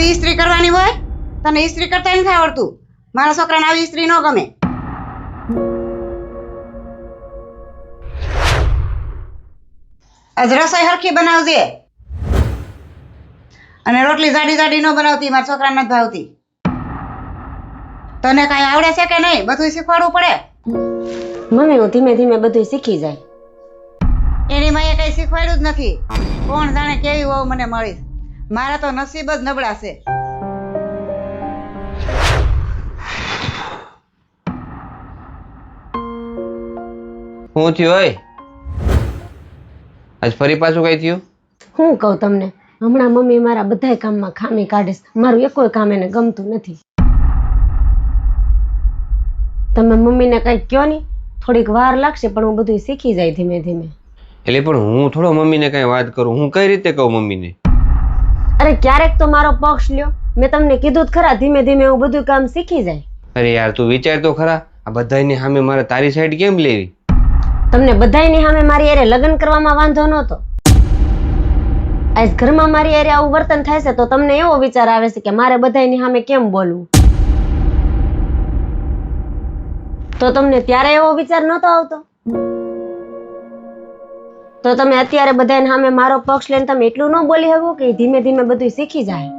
આવી ઇસ્ત્રી કરવાની હોય? તને ઇસ્ત્રી કરતા નથી આવડતું? મારા છોકરાને આવી ઇસ્ત્રી ન ગમે. આજ રસોઈ હરખી બનાવજે અને રોટલી જાડી જાડી ન બનાવતી, મારા છોકરાને નથી ભાવતી. તને કાંઈ આવડે છે કે નહીં? બધું શીખવાડવું પડે. મમ્મી હું ધીમે ધીમે બધું શીખી જાય. એની માએ કઈ શીખવાડ્યું જ નથી. કોણ જાણે કેવી વહુ મને મળી. મારા તો નસીબ જ નબળા છે. શું થયું હોય? આજ ફરી પાછું કઈ થયું? હું કહું તમને, હમણાં મમ્મી મારા બધાય કામમાં ખામી કાઢે છે. મારું એકોય કામ એને ગમતું નથી. તમે મમ્મીને કંઈક કહો નહીં, થોડીક વાર લાગશે પણ હું બધું શીખી જાય ધીમે ધીમે. એટલે પણ હું થોડો મમ્મીને કઈ વાત કરું? હું કઈ રીતે કહું મમ્મીને? અરે ક્યારેક તો મારો પક્ષ લ્યો. મેં તમને કીધું જ ખરા, ધીમે ધીમે હું બધું કામ શીખી જાય. અરે યાર તું વિચાર તો ખરા, આ બધાની સામે મારે તારી સાઈડ કેમ લેવી? તમને બધાયની સામે મારી હારે લગ્ન કરવામાં વાંધો નહોતો. આજ ઘરમાં મારી હારે આવું વર્તન થાય છે તો તમને એવો વિચાર આવે છે કે મારે બધાયની સામે કેમ બોલવું. તો તમને ત્યારે એવો વિચાર નહોતો આવતો? તો તમે અત્યારે બધાની સામે મારો પક્ષ લઈને તમે એટલું ન બોલી શકો કે ધીમે ધીમે બધું શીખી જાય?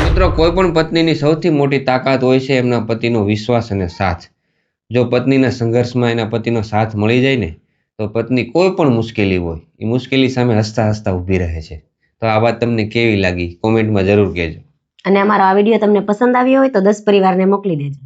મિત્રો, કોઈ પણ પત્નીની સૌથી મોટી તાકાત હોય છે એમના પતિનો વિશ્વાસ અને સાથ. જો પત્નીના સંઘર્ષમાં એના પતિનો સાથ મળી જાય ને તો પત્ની કોઈ પણ મુશ્કેલી હોય એ મુશ્કેલી સામે હસતા હસતા ઊભી રહે છે. તો આ વાત તમને કેવી લાગી? કોમેન્ટમાં જરૂર કહેજો. અને અમારો આ વિડીયો તમને પસંદ આવ્યો હોય તો 10 પરિવારને મોકલી દેજો.